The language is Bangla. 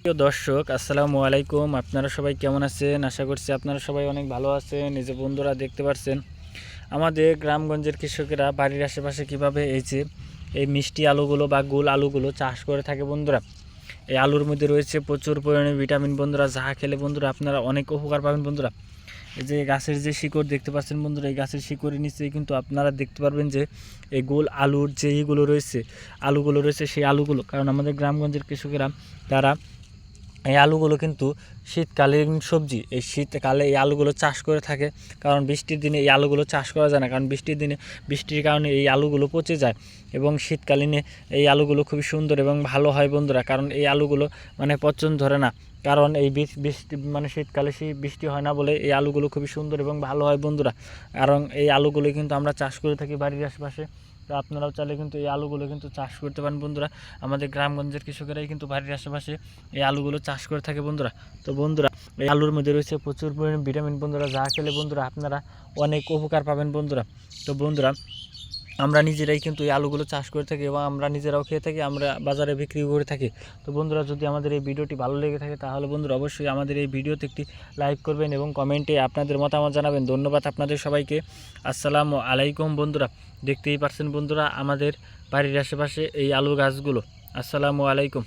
প্রিয় দর্শক, আসসালামু আলাইকুম। আপনারা সবাই কেমন আছেন? আশা করছি আপনারা সবাই অনেক ভালো আছেন। এই যে বন্ধুরা দেখতে পাচ্ছেন, আমাদের গ্রামগঞ্জের কৃষকেরা বাড়ির আশেপাশে কীভাবে এই মিষ্টি আলুগুলো বা গোল আলুগুলো চাষ করে থাকে বন্ধুরা। এই আলুর মধ্যে রয়েছে প্রচুর পরিমাণে ভিটামিন বন্ধুরা, যাহা খেলে বন্ধুরা আপনারা অনেক উপকার পাবেন বন্ধুরা। এই যে গাছের যে শিকড় দেখতে পাচ্ছেন বন্ধুরা, এই গাছের শিকড়ের নিচেই কিন্তু আপনারা দেখতে পারবেন যে এই গোল আলুর যে আলুগুলো রয়েছে সেই আলুগুলো, কারণ আমাদের গ্রামগঞ্জের কৃষকেরা তারা এই আলুগুলো কিন্তু শীতকালীন সবজি। এই শীতকালে এই আলুগুলো চাষ করে থাকে, কারণ বৃষ্টির দিনে এই আলুগুলো চাষ করা যায় না, কারণ বৃষ্টির কারণে এই আলুগুলো পচে যায়। এবং শীতকালীনে এই আলুগুলো খুবই সুন্দর এবং ভালো হয় বন্ধুরা, কারণ এই আলুগুলো পচন ধরে না, কারণ এই বৃষ্টি শীতকালে বৃষ্টি হয় না বলে এই আলুগুলো খুবই সুন্দর এবং ভালো হয় বন্ধুরা। কারণ এই আলুগুলো কিন্তু আমরা চাষ করে থাকি বাড়ির আশেপাশে। তো আপনারাও চাইলে কিন্তু এই আলুগুলো কিন্তু চাষ করতে পারেন বন্ধুরা। আমাদের গ্রামগঞ্জের কৃষকেরাই কিন্তু বাড়ির আশেপাশে এই আলুগুলো চাষ করে থাকে বন্ধুরা। তো বন্ধুরা, এই আলুর মধ্যে রয়েছে প্রচুর পরিমাণে ভিটামিন বন্ধুরা, যা খেলে বন্ধুরা আপনারা অনেক উপকার পাবেন বন্ধুরা। তো বন্ধুরা, আমরা নিজেরাই কিন্তু এই আলুগুলো চাষ করে থাকি এবং আমরা নিজেরাও খেয়ে থাকি, আমরা বাজারে বিক্রি করে থাকি। তো বন্ধুরা, যদি আমাদের এই ভিডিওটি ভালো লেগে থাকে তাহলে বন্ধুরা অবশ্যই আমাদের এই ভিডিওতে একটি লাইক করবেন এবং কমেন্টে আপনাদের মতামত জানাবেন। ধন্যবাদ আপনাদের সবাইকে। আসসালামু আলাইকুম বন্ধুরা। দেখতেই পাচ্ছেন বন্ধুরা আমাদের বাড়ির আশেপাশে এই আলু গাছগুলো। আসসালামু আলাইকুম।